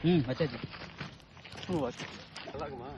வச்சாச்சு. நல்லா இருக்குமா?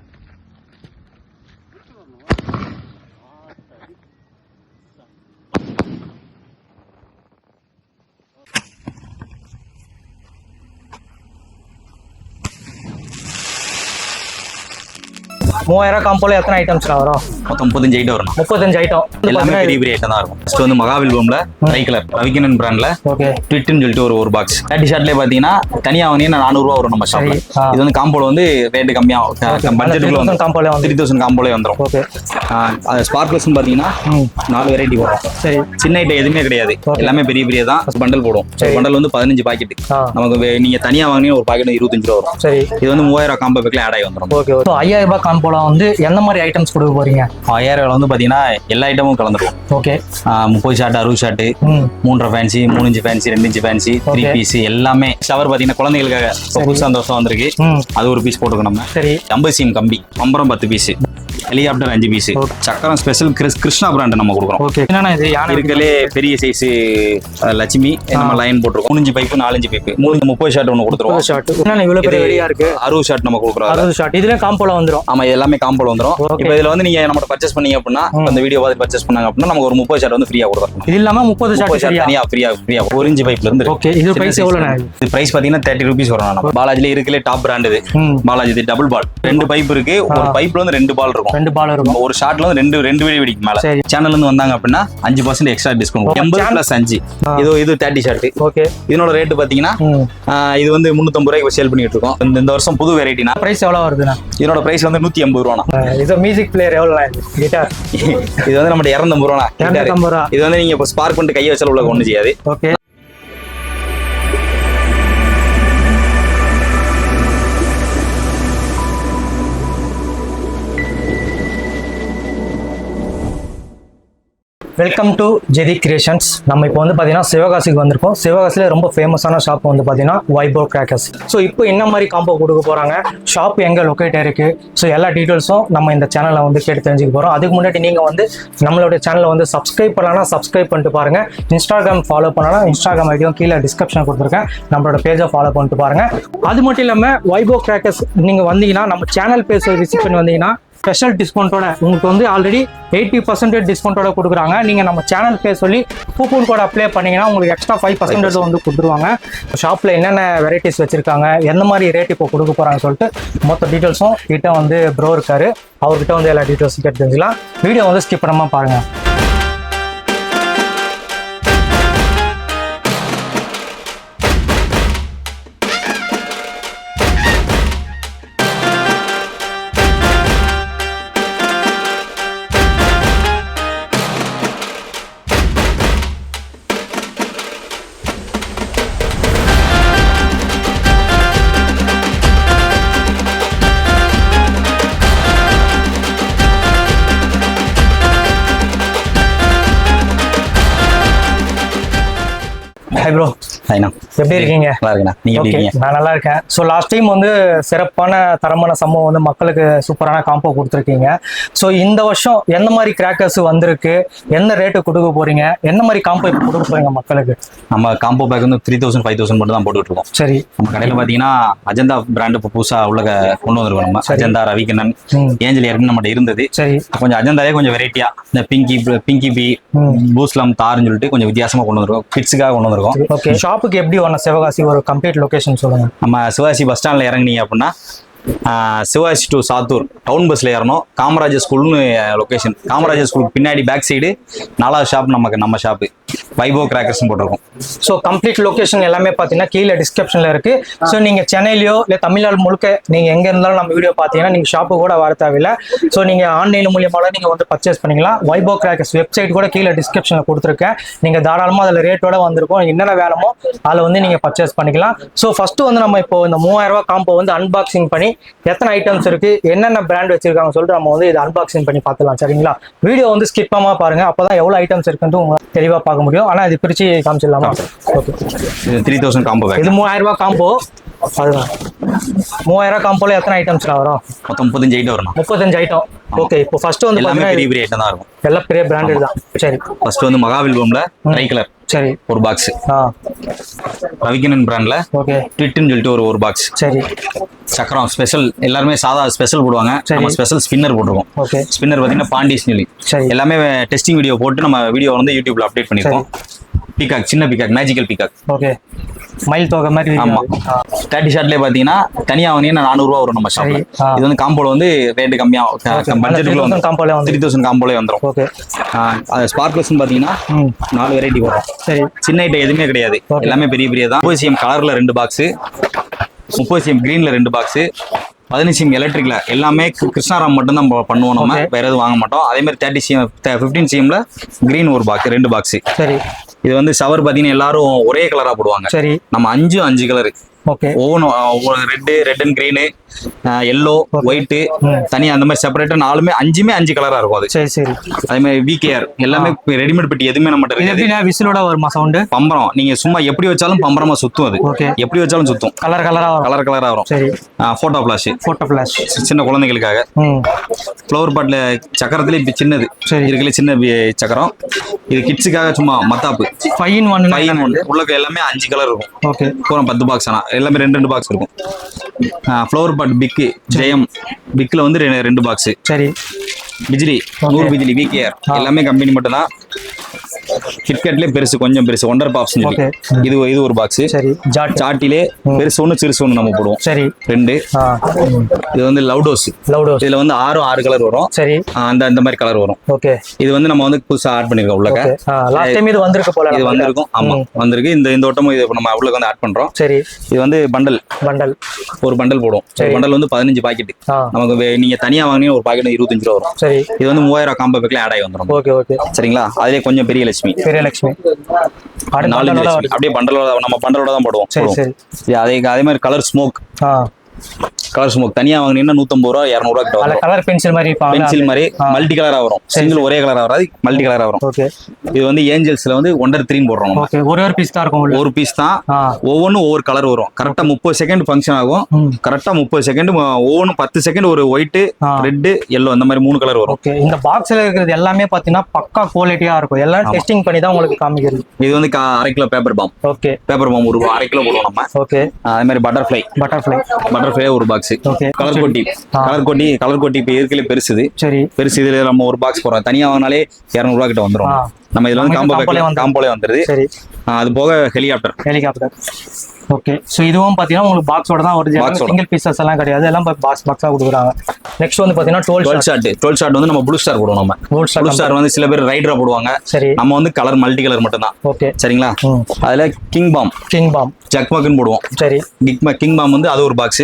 மூவாயிரம் காம்போல எத்தனை ஐட்டம்ஸ்ல வரும்? மொத்தம் 35 ஐட்டம் வரும். 35 ஐட்டம். எல்லாமே பெரிய பெரிய ஐட்டம் தான் இருக்கும். ஃபர்ஸ்ட் வந்து மகாவில்வம்ல ட்ரை கலர் ரவிகனன் பிராண்ட்ல ஓகே ட்விட்னு சொல்லிட்டு ஒரு பாக்ஸ் 30 ஷார்ட்லயே பாத்தீங்கன்னா தனியா வாங்கினா 400 ரூபா வரும் நம்ம ஷாப்ல. இது வந்து காம்போல வந்து ரேட் கம்மியா பட்ஜெட்டுக்குள்ள வந்து காம்போல வந்து 3000 காம்போல வந்துரும். ஓகே அது ஸ்பார்க்லஸ் பாத்தீங்கன்னா 4 வெரைட்டி வரும். சரி. சின்ன ஐட்டம் எதுவுமே கிடையாது, எல்லாமே பெரிய பெரிய தான். பண்டல் போடும். பண்டல் வந்து 15 பாக்கெட். நமக்கு நீங்க தனியா வாங்கினா ஒரு பாக்கெட் 25 ரூபா வரும். சரி. இது வந்து 3000 காம்போ பேக்ல ஆட் ஆகி வந்துரும். ஓகே. சோ 5000 ரூபாய் காம்போல வந்து எந்த மாதிரி ஐட்டம்ஸ் கொடுக்க போறீங்க? 5000 வந்து பாத்தீங்கன்னா எல்லா ஐட்டமும் கலந்துரும். Okay. 30 shot 60 shot 3.5 fancy 3 inch fancy 2 inch fancy 3 piece எல்லாமே. ஷவர் பாத்தீங்கன்னா குழந்தைகளுக்காக புதுசா அந்த வருஷம் வந்திருக்கு, அது ஒரு பீஸ் போட்டுக்கணும் நம்ம. சரி. 50 சீம் கம்பி அம்பரம் 10 பீஸ், ஹெலிகாப்டர் 5 பீஸ், சக்கரம் ஸ்பெஷல் கிருஷ்ணா பிராண்ட் நம்ம கொடுக்குறோம். ஓகே. என்னன்னா இது யானை இருக்கலே பெரிய சைஸ் லட்சுமி நம்ம லைன் போட்டுருக்கோம். 3 inch pipe 4 inch pipe 30 shot ஒன்று கொடுத்துருவோம். ஷாட் என்னன்னா இவ்வளவு பெரிய வெடியா இருக்கு. 60 ஷாட் நம்ம கொடுக்குறோம். 60 ஷாட் இதுல காம்போல வந்துரும். ஆமா, இது எல்லாமே காம்போல வந்துரும். இப்போ இதுல வந்து நீங்க நம்ம பர்ச்சேஸ் பண்ணீங்க அப்படின்னா, அந்த வீடியோ பார்த்து பர்ச்சேஸ் பண்ணாங்க அப்படின்னா நமக்கு ஒரு 30 ஷாட் வந்து ஃப்ரீயா கொடுத்துறோம். இது இல்லாம 30 ஷாட் தனியா ஃப்ரீயா 1 இன்ச் பைப்ல இருந்து. ஓகே. இது பிரைஸ் எவ்வளவுனா? இது பிரைஸ் பாத்தீங்கன்னா 30 ரூபீஸ் வரும். நம்ம பாலாஜில இருக்கலே டாப் பிராண்ட் இது. பாலாஜி இது டபுள் பால் 2 பைப் இருக்கு. ஒரு பைப்ல வந்து 2 பால் இருக்கும். 2 பால் இருக்கும். ஒரு ஷாட்ல வந்து 2 வெடி வெடிக்கு மேல. சேனல்ல இருந்து வந்தாங்க அப்படின்னா 5% எக்ஸ்ட்ரா டிஸ்கவுண்ட். 80+5 இது 30 ஷாட். ஓகே. இதனோட ரேட் பாத்தீங்கன்னா இது வந்து 350 ரூபாய்க்கு சேல் பண்ணிட்டு இருக்கோம். இந்த வருஷம் புது வெரைட்டினா பிரைஸ் எவ்வளவு வருதுனா? இதனோட பிரைஸ் வந்து 180 ரூபானா. இது மியூசிக் பிளேயர் எவ்வளவுனா? கிட்டார் இது வந்து நம்ம 250 ரூபானா. 250 ரூபா. இது வந்து நீங்க ஸ்பார்க் பண்ணிட்டு கையை வச்சால உள்ள ஒண்ணு செய்யாது. Okay. Welcome to Jedi creations. நம்ம இப்போ வந்து பார்த்தீங்கன்னா சிவகாசிக்கு வந்திருக்கோம். சிவகாசியில் ரொம்ப ஃபேமஸான ஷாப் வந்து பார்த்தீங்கன்னா வைபோ கிராக்கர்ஸ். ஸோ இப்போ என்ன மாதிரி காம்போ கொடுக்க போகிறாங்க, ஷாப் எங்கே லொக்கேட் ஆயிருக்கு, ஸோ எல்லா டீட்டெயில்ஸும் நம்ம இந்த சேனலில் வந்து கேட்டு தெரிஞ்சுக்க போகிறோம். அதுக்கு முன்னாடி நீங்கள் வந்து நம்மளோட சேனலை வந்து சப்ஸ்கிரைப் பண்ணலாம், சப்ஸ்கிரைப் பண்ணிட்டு பாருங்கள். இன்ஸ்டாகிராம் ஃபாலோ பண்ணலாம், இன்ஸ்டாகிராம் ஐடியும் கீழே டிஸ்கிரிப்ஷன் கொடுத்துருக்கேன், நம்மளோட பேஜை ஃபாலோ பண்ணிட்டு பாருங்கள். அது மட்டும் இல்லாமல் வைபோ கிராக்கர்ஸ் நீங்கள் வந்தீங்கன்னா, நம்ம சேனல் பேஜை விசிட் பண்ணி வந்தீங்கன்னா ஸ்பெஷல் டிஸ்கவுண்ட்டோட உங்களுக்கு வந்து ஆல்ரெடி 80% டிஸ்கவுண்ட்டோட கொடுக்குறாங்க. நீங்கள் நம்ம சேனல் பேர் சொல்லி கூப்பன் கோட் அப்ளை பண்ணிங்கன்னா உங்களுக்கு எக்ஸ்ட்ரா 5% வந்து கொடுத்துருவாங்க. ஷாப்பில் என்னென்ன வெரைட்டிஸ் வச்சுருக்காங்க, எந்த மாதிரி ரேட் இப்போ கொடுக்க போகிறாங்கன்னு சொல்லிட்டு மொத்த டீட்டெயில்ஸும் கிட்ட வந்து ப்ரோ இருக்காரு, அவர்கிட்ட வந்து எல்லா டீட்டெயில்ஸும் கேட்டு தெரிஞ்சுக்கலாம். வீடியோ வந்து ஸ்கிப் பண்ணாமல் பாருங்கள். Hi bro. ஹாய்ண்ணா, எப்படி இருக்கீங்க? நல்லா இருக்கேண்ணா, நீங்க எப்படி இருக்கீங்க? நான் நல்லா இருக்கேன். ஸோ லாஸ்ட் டைம் வந்து சிறப்பான தரமான சம்பவம் வந்து மக்களுக்கு சூப்பரான காம்போ கொடுத்துருக்கீங்க. ஸோ இந்த வருஷம் எந்த மாதிரி கிராக்கர்ஸ் வந்திருக்கு, எந்த ரேட்டு கொடுக்க போறீங்க, எந்த மாதிரி காம்போ இப்போ கொடுக்க போறீங்க மக்களுக்கு? நம்ம காம்போ பேக் வந்து 3000 5000 மட்டும் தான் போட்டுட்டு இருக்கோம். சரி. நம்ம கடையில் பார்த்தீங்கன்னா அஜந்தா பிராண்டு இப்போ புதுசா உள்ள கொண்டு வந்திருக்கோம். நம்ம அஜந்தா ரவிகண்ணன் ஏஞ்சல் ஏற்கனவே நம்மகிட்ட இருந்தது. சரி. கொஞ்சம் அஜந்தாலே கொஞ்சம் வெரைட்டியா இந்த பிங்கி பி பூஸ்லம் தார்னு சொல்லிட்டு கொஞ்சம் வித்தியாசமா கொண்டு வந்திருக்கோம். கிட்ஸுக்காக கொண்டு வந்திருக்கோம். ஓகே. ஷாப்புக்கு எப்படி வரணும்? சிவகாசி ஒரு கம்ப்ளீட் லொகேஷன் சொல்லுங்க. நம்ம சிவகாசி பஸ் ஸ்டாண்ட்ல இறங்குனீங்க அப்படின்னா சிவகாசி டு சாத்தூர் டவுன் பஸ்ல ஏறணும். காமராஜர் ஸ்கூல்னு லொகேஷன். காமராஜர் ஸ்கூலுக்கு பின்னாடி பேக் சைடு 4வது ஷாப் நம்ம ஷாப்பு வைபோ கிராக்கர்ஸ் போட்டிருக்கோம். ஸோ கம்ப்ளீட் லொகேஷன் எல்லாமே பார்த்தீங்கன்னா கீழே டிஸ்கிரிப்ஷன்ல இருக்கு. ஸோ நீங்க சென்னையிலயோ இல்லை தமிழ்நாடு முழுக்க நீங்க எங்க இருந்தாலும் நம்ம வீடியோ பார்த்தீங்கன்னா நீங்க ஷாப்பு கூட வர தேவையில்லை. ஸோ நீங்க ஆன்லைன் மூலியமாக நீங்க வந்து பர்ச்சேஸ் பண்ணிக்கலாம். வைபோ கிராக்கர்ஸ் வெப்சைட் கூட கீழே டிஸ்கிரிப்ஷன்ல கொடுத்துருக்கேன். நீங்க தாராளமாக அதில் ரேட்டோட வந்திருக்கும். என்னென்ன வேணுமோ அதில் வந்து நீங்க பர்ச்சேஸ் பண்ணிக்கலாம். ஸோ ஃபர்ஸ்ட் வந்து நம்ம இப்போ இந்த 3000 ரூபாய் காம்போ வந்து அன்பாக்சிங் பண்ணி எத்தனை ஐட்டம்ஸ் இருக்கு, என்னென்ன பிராண்ட் வச்சிருக்காங்க சொல்லிட்டு நம்ம வந்து இதை அன்பாக்சிங் பண்ணி பார்த்துலாம். சரிங்களா? வீடியோ வந்து ஸ்கிப் பண்ணாம பாருங்க, அப்பதான் எவ்வளவு ஐட்டம்ஸ் இருக்குன்னு உங்களுக்கு தெளிவா பார்க்க முடியும். ஆனா இது பிரிச்சு காமிச்சிடலாமா? ஓகே. இது 3000 காம்போ பேக். இது 3000 ரூபாய் காம்போ. அதுதான் 3000 காம்போல எத்தனை ஐட்டம்ஸ்ல வரும்? மொத்தம் 35 ஐட்டம் வரும். 35 ஐட்டம். ஓகே. இப்போ ஃபர்ஸ்ட் வந்து எல்லாமே பெரிய பெரிய ஐட்டம் தான் இருக்கும். எல்லாம் பெரிய பிராண்டட் தான். சரி. ஃபர்ஸ்ட் வந்து மகாவில்வம்ல ட்ரை கலர் சரி. ஒரு பாக்ஸ். ரவிக்கண்ணன் பிராண்ட்ல ஓகே ட்விட்னு சொல்லிட்டு ஒரு பாக்ஸ். சரி. சக்கரம் ஸ்பெஷல், எல்லாருமே சாதா ஸ்பெஷல் போடுவாங்க, நம்ம ஸ்பெஷல் ஸ்பின்னர் போட்டிருக்கோம். ஓகே ஸ்பின்னர் பார்த்தீங்கன்னா பாண்டிஸ் சொல்லி எல்லாமே டெஸ்டிங் வீடியோ போட்டு நம்ம வீடியோ வந்து யூடியூப்ல அப்டேட் பண்ணிருக்கோம். பீகாக், சின்ன பீகாக், மேஜிக்கல் பீகாக். ஓகே மயில் தோகை மாதிரி. ஆமா 30 ஷாட்லயே பாத்தீங்கன்னா தனியா வாங்கினா 400 ரூபா வரும் நம்ம ஷாப்ல. இது வந்து காம்போல வந்து ரேட் கம்மியா பட்ஜெட்டுக்குள்ள வந்து 3000 காம்போலே வந்துரும். ஓகே ஸ்பார்க்லஸ் பாத்தீங்கன்னா 4 வெரைட்டி வரும். சரி. சின்ன ஐட்டம் எதுவுமே கிடையாது, எல்லாமே பெரிய பெரிய தான். 30 cm கலர்ல 2 பாக்ஸ், 30 cm கிரீன்ல 2 பாக்ஸ், 15 cm எலக்ட்ரிக்ல எல்லாமே கிருஷ்ணாராம் மட்டும் தான் பண்ணுவோம், நம்ம வேற எதுவும் வாங்க மாட்டோம். அதே மாதிரி 30 cm 15 cmல கிரீன் ஒரு பாக்ஸ், 2 பாக்ஸ். சரி. இது வந்து ஷவர் பாத்தீங்கன்னா எல்லாரும் ஒரே கலரா போடுவாங்க. சரி. நம்ம 5 கலர். ஓகே ஒவ்வொன்றும் red and green, yellow, white தனியா அந்த மாதிரி செப்பரேட்டா 4மே 5 கலரா இருக்கும். அது சரி சரி. அதே மாதிரி விகேஆர் எல்லாமே ரெடிமேட் பெட்டி எதுவுமே நம்ம எப்படின்னா விசிலோட வருமா சவுண்ட்? பம்பரம் நீங்க சும்மா எப்படி வச்சாலும் பம்பரமா சுத்தும். அது ஓகே எப்படி வச்சாலும் சுத்தும். கலர் கலரா வரும். சரி. போட்டோ ஃபிளாஷ் சின்ன குழந்தைகளுக்காக. ஃப்ளவர் பாட்ல சக்கரத்துல இப்ப சின்னது இருக்குல்ல, சின்ன சக்கரம். இது கிட்ஸுக்காக சும்மா மத்தாப்பு 5 in 1 உள்ளக்க எல்லாமே 5 கலர் இருக்கும். ஓகே பூரா 10 பாக்ஸ், ஆனா எல்லாமே 2 பாக்ஸ் இருக்கும். ஃப்ளவர் பாட் பிக் ஜெயம் பிக்ல வந்து 2 பாக்ஸ். சரி. பிஜிலி 100 பிஜிலி விகேஆர் எல்லாமே கம்பெனி மட்டும் தான். கிட்கட்லயே பெருசு, கொஞ்சம் பெருசு, ஒண்டர் பாப்ஸ். இது ஒரு பாக்ஸ். சரி. சாட்டிலே பெருசு ஒன்று சிறுசு ஒன்று நம்ம போடுவோம். சரி. 2. இது வந்து லவ்டோஸ். இதுல வந்து 6 கலர் வரும். சரி. அந்த மாதிரி கலர் வரும். ஓகே இது வந்து நம்ம வந்து புதுசா ஆட் பண்ணிருக்கோம் உள்ளக்க. லாஸ்ட் டைம் இது வந்திருக்கு போல. இது வந்திருக்கும். ஆமா வந்திருக்கு. இந்த ஓட்டமும் இது நம்ம உள்ளக்க வந்து ஆட் பண்றோம். சரி. இது வந்து பண்டல் ஒரு பண்டல் போடுவோம். பண்டல் வந்து 15 பாக்கெட். நமக்கு நீங்க தனியா வாங்கினீங்க ஒரு பாக்கெட் 25 ரூபா வரும். சரி. இது வந்து 3000 காம்போ பேக்ல ஆட் ஆகி வந்துரும். ஓகே ஓகே சரிங்களா? அதுலயே கொஞ்சம் பெரிய லட்சுமி. 4 லட்சுமி அப்படியே பண்டலோட நம்ம பண்டலோட தான் போடுவோம். சரி. அதே மாதிரி கலர் ஸ்மோக். தனியா வாங்கினீங்கன்னா 150 ரூபா 200 ரூபா கிட்ட வரும். கலர் பென்சில் மாதிரி மல்டி கலரா வரும். சிங்கிள் ஒரே கலரா வராது, மல்டி கலரா வரும். ஓகே. இது வந்து ஏஞ்சல்ஸ்ல வந்து 1/3 போடுறோம். ஓகே. ஒரு பீஸ் தான் இருக்கும். ஒரு பீஸ் தான். ஒவ்வொன்றும் ஒவ்வொரு கலர் வரும். கரெக்டா 30 செகண்ட் ஃபங்க்ஷன் ஆகும். கரெக்டா 30 செகண்ட் ஒவ்வொன்றும் 10 செகண்ட் ஒரு ஒயிட், ரெட், எல்லோ அந்த மாதிரி 3 கலர் வரும். ஓகே. இந்த பாக்ஸ்ல இருக்கிறது எல்லாமே பாத்தீங்கன்னா பக்கா குவாலிட்டியா இருக்கும். எல்லாம் டெஸ்டிங் பண்ணி தான் உங்களுக்கு காமிக்கிறது. இது வந்து 1/2 kilo paper bomb. Okay. Paper bomb ஒரு 1/2 கிலோ போடுவோம் நம்ம. ஓகே. அதே மாதிரி பட்டர்ஃப்ளை ஒரு பாக்ஸ். கலர் கோட்டி இப்ப இருக்கல பெருசுது. சரி. பெருசு இதுல நம்ம ஒரு பாக்ஸ் போடுறோம். தனியா வாங்கினாலே 200 ரூபா கிட்ட வந்துரும். நம்ம இதுல வந்து காம்போலே வந்துருது. சரி. அது போக ஹெலிகாப்டர். ஓகே. சோ இதுவும் பாத்தீங்கன்னா உங்களுக்கு பாக்ஸோட தான் ஒரிஜினல், சிங்கிள் பீசஸ் எல்லாம் கிடையாது, எல்லாம் பாக்ஸா கொடுக்குறாங்க. நெக்ஸ்ட் வந்து பாத்தீங்கன்னா 12 ஷாட் வந்து நம்ம ப்ளூ ஸ்டார் போடுவோம். நம்ம ப்ளூ ஸ்டார் வந்து சில பேர் ரைடரா போடுவாங்க. சரி. நம்ம வந்து கலர் மல்டி கலர் மட்டும் தான். ஓகே. சரிங்களா? அதுல கிங் பாம் ஜக்மக்னு போடுவோம். சரி. கிங் பாம் வந்து அது ஒரு பாக்ஸ்.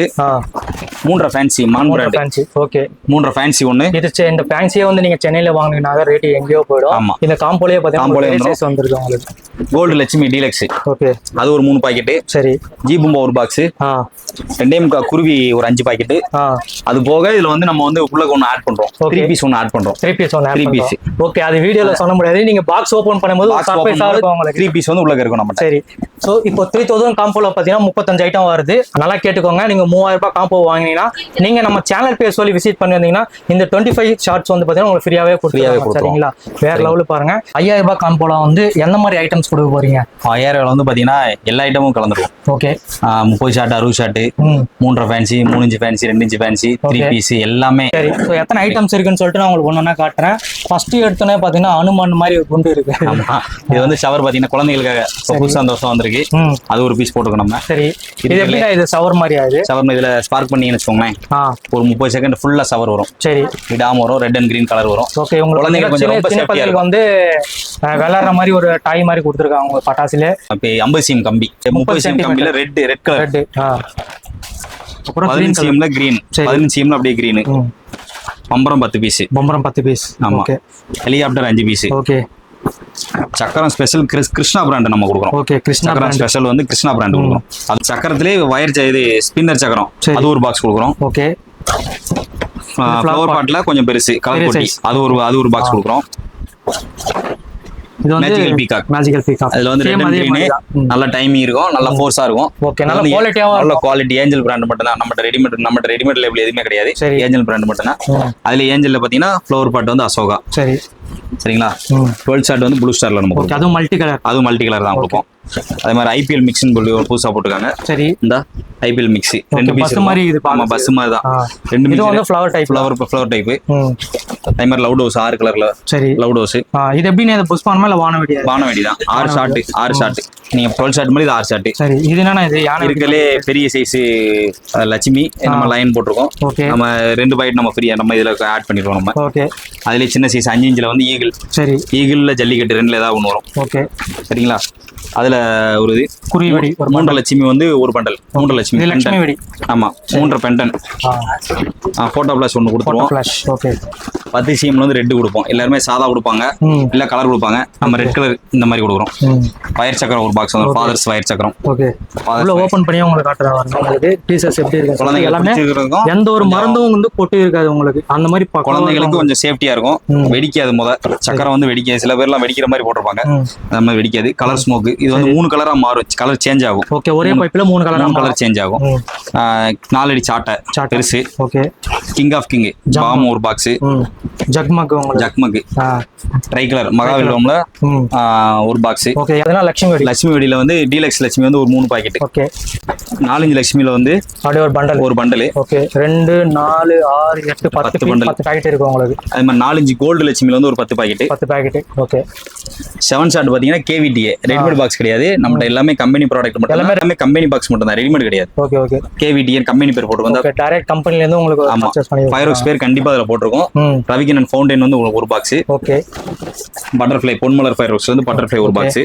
3 ஃபேன்சி மான் பிராண்ட். ஓகே. 3 ஃபேன்சி ஒன்னு. இந்த ஃபேன்சியே வந்து நீங்க சென்னையில வாங்குனீங்கன்னா ரேட் எங்கேயோ போயிடும். ஆமா. இந்த காம்போலயே பாத்தீங்கன்னா வந்துருக்கு உங்களுக்கு. Gold Lakshmi deluxe. ஓகே. அது ஒரு 3 பாக்கெட். சரி. ஜி பூம்பா ஒரு பாக்ஸ். 2 குருவி ஒரு 5 பாக்கெட். அது போக இதுல வந்து நம்ம வந்து உள்ள ஒன்னு ஆட் பண்றோம். 3 பீஸ் ஒன்னு ஆட் பண்றோம். 3 பீஸ். ஓகே. அது வீடியோல சொல்ல முடியாது. நீங்க பாக்ஸ் ஓபன் பண்ணும்போது சர்ப்ரைஸா இருக்கும் உங்களுக்கு. 3 பீஸ் வந்து உள்ள இருக்கும் நம்ம. சரி. சோ இப்போ 3000 காம்போல பாத்தீங்கன்னா 35 ஐட்டம் வருது. நல்லா கேட்டுக்கோங்க. நீங்க 3000 ரூபாய் காம்போ வாங்கினீங்கன்னா நீங்க நம்ம சேனல் பேர் சொல்லி விசிட் பண்ணி வந்தீங்கன்னா இந்த 25 ஷார்ட்ஸ் வந்து பாத்தீங்கன்னா உங்களுக்கு ஃப்ரீயாவே கொடுத்துருவாங்க. சரிங்களா? வேற லெவல் பாருங்க. 5000 ரூபாய் காம்போல வந்து எந்த மாதிரி ஐட்டம்ஸ் கொடுக்க போறீங்க? 5000 வந்து பாத்தீங்கன்னா எல்லா ஐட்டமும் கலந்துரும். Okay. 30 shot, 60 shot, 3 fancy, 3 inch fancy, 2 inch fancy, 3 piece எல்லாமே. சரி. சோ எத்தனை ஐட்டம்ஸ் இருக்குன்னு சொல்லிட்டு நான் உங்களுக்கு ஒண்ணா காட்டுறேன். ஃபர்ஸ்ட் எடுத்தோனே பாத்தீங்கன்னா அனுமான் மாதிரி ஒரு குண்டு இருக்கு. இது வந்து ஷவர் பாத்தீங்கன்னா குழந்தைகளுக்காக புதுசா அந்த வருஷம் வந்திருக்கு. அது ஒரு பீஸ் போட்டுக்கணும் நம்ம. சரி. இது எப்படின்னா இது ஷவர் மாதிரி ஆகுது. ஷவர் இதுல ஸ்பார்க் பண்ணீங்கன்னு வச்சுக்கோங்களேன், ஒரு 30 செகண்ட் ஃபுல்லா ஷவர் வரும். சரி. விடாம வரும். ரெட் அண்ட் கிரீன் கலர் வரும். ஓகே. உங்க குழந்தைங்க கொஞ்சம் ரொம்ப சேஃப்டியா இருக்கும். வந்து விளையாடுற மாதிரி ஒரு டாய் மாதிரி கொடுத்துருக்காங்க உங்க பட்டாசுல. அப்ப 50 cm கம்பி, 30 cm கம்பில ரெட் கலர். அப்புறம் 15 cmல கிரீன், 15 cmல அப்படியே கிரீன். பம்பரம் 10 பீஸ். ஆமா. Helicopter 5 piece. ஓகே. சக்கரம் ஸ்பெஷல் கிருஷ்ணா பிராண்ட் நம்ம கொடுக்குறோம். ஓகே. சக்கரம் ஸ்பெஷல் வந்து கிருஷ்ணா பிராண்ட் கொடுக்குறோம். அது சக்கரத்திலே வயர் இது ஸ்பின்னர் சக்கரம், அது ஒரு பாக்ஸ் கொடுக்குறோம். ஓகே. ஃப்ளவர் பாட்ல கொஞ்சம் பெருசு கலர் கோட்டி, அது ஒரு பாக்ஸ் கொடுக்குறோம். இது வந்து மேஜிக்கல் பீகாக். Magical peacock. அதுல வந்து ரெட் அண்ட் கிரீன் நல்ல டைமிங் இருக்கும், நல்ல ஃபோர்ஸா இருக்கும். ஓகே, நல்ல குவாலிட்டியாவும் நல்ல குவாலிட்டி. ஏஞ்சல் பிராண்ட் மட்டும் தான், நம்ம ரெடிமேட் லேபிள் எதுவுமே கிடையாது. ஏஞ்சல் பிராண்ட் மட்டும் தான். அதுல ஏஞ்சல்ல பாத்தீங்கன்னா ஃப்ளவர் பாட் வந்து அசோகா. சரி, சரிங்களா. 12 ஷாட் வந்து ப்ளூ ஸ்டார்ல நம்ம கொடுப்போம். அதுவும் மல்டி கலர் தான் கொடுப்போம். அதே மாதிரி ஐபிஎல் மிக்ஸ்னு சொல்லி ஒரு புதுசா போட்டுருக்காங்க. சரி, இந்த ஐபிஎல் மிக்ஸ் 2 பீஸ் மாதிரி. இது ஆமா பஸ் மாதிரி தான். 2 பீஸ் வந்து ஃப்ளவர் டைப். அதே மாதிரி லவ் டோஸ் 6 கலர்ல. சரி, லவ் டோஸ். இது எப்படினே அது புஷ் பண்ணாம இல்ல வானவெடி தான். 6 ஷாட் நீங்க 12 ஷாட் மாதிரி இது 6 ஷாட். சரி, இது என்னன்னா இது யானை இருக்கலே பெரிய சைஸ் லட்சுமி நம்ம லைன் போட்டுருக்கோம். நம்ம 2 பைட் நம்ம ஃப்ரீயா நம்ம இதுல ஆட் பண்ணிடுவோம் நம்ம. ஓகே, அதுல சின்ன சைஸ் 5 இன்ச்ல வந்து ஈகிள். சரி, ஈகிள்ல ஜல்லிக்கட்டு ரெண்டுல ஏதாவது ஒன்று வரும். ஓகே, சரிங்களா. அதுல ஒரு இது குறிவெடி 3 லட்சுமி வந்து ஒரு பண்டல். 3 லட்சுமி வெடி. ஆமா, 3 பெண்டன். போட்டோ ஃபிளாஷ் ஒன்று கொடுத்துருவோம். ஓகே, 10 சிஎம்ல வந்து ரெட் கொடுப்போம். எல்லாருமே சாதா கொடுப்பாங்க, இல்ல கலர் கொடுப்பாங்க. நம்ம ரெட் கலர் இந்த மாதிரி கொடுக்குறோம். ஃபயர் சக்கரம் ஒரு பாக்ஸ் வந்து ஃபாதர்ஸ் ஃபயர் சக்கரம். ஓகே, உள்ள ஓபன் பண்ணி உங்களுக்கு காட்டுறாங்க. உங்களுக்கு பீசஸ் எப்படி இருக்கு, குழந்தைங்க எல்லாமே எந்த ஒரு மருந்தும் வந்து போட்டு இருக்காது உங்களுக்கு. அந்த மாதிரி குழந்தைங்களுக்கு கொஞ்சம் சேஃப்டியா இருக்கும். வெடிக்காது. சக்கரம் வந்து வெடிக்காது. சில பேர்லாம் வெடிக்கிற மாதிரி போட்டிருப்பாங்க, அந்த மாதிரி வெடிக்காது. Colour smoke. இது வந்து 3 கலரா மாறும், கலர் சேஞ்ச் ஆகும். ஓகே, ஒரே பைப்ல 3 கலர் சேஞ்ச் ஆகும். 4 அடி சாட்டை பெருசு. Okay, king of king bomb ஒரு பாக்ஸ். ஜக்மக் ட்ரை கலர் மகாவில்வம்ல ஒரு பாக்ஸ். ஓகே, அதெல்லாம் லட்சுமி வெடியில வந்து டீலக்ஸ் லட்சுமி வந்து ஒரு 3 பாக்கெட். ஓகே, 4 லட்சுமியில வந்து அப்படியே ஒரு பண்டல். ஓகே, 2 4 6 8 10 பாக்கெட் இருக்கு உங்களுக்கு. அது மாதிரி 4 கோல்டு லட்சுமியில வந்து ஒரு 10 பாக்கெட். ஓகே, 7 ஷாட் பாத்தீங்கன்னா கேவிடிஏ ரெடிமேட் பாக்ஸ் கிடையாது. நம்ம எல்லாமே கம்பெனி ப்ராடக்ட் மட்டும். எல்லாமே கம்பெனி பாக்ஸ் மட்டும் தான், ரெடிமேட் கிடையாது. ஓகே, ஓகே, கேவிடிஏ கம்பெனி பேர் போட்டு வந்தா டைரக்ட் கம்பெனில இருந்து உங்களுக்கு பர்சேஸ் பண்ணி. ஃபயரோக்ஸ் பேர் கண்டிப்பா அதுல போட்டுருக்கோம். ரவிகண்ணன் ஃபவுண்டைன் வந்து ஒரு பாக்ஸ். ஓகே, பட்டர்ஃப்ளை பொன்மலர் ஃபயரோக்ஸ் வந்து பட்டர்ஃப்ளை ஒரு பாக்ஸ்.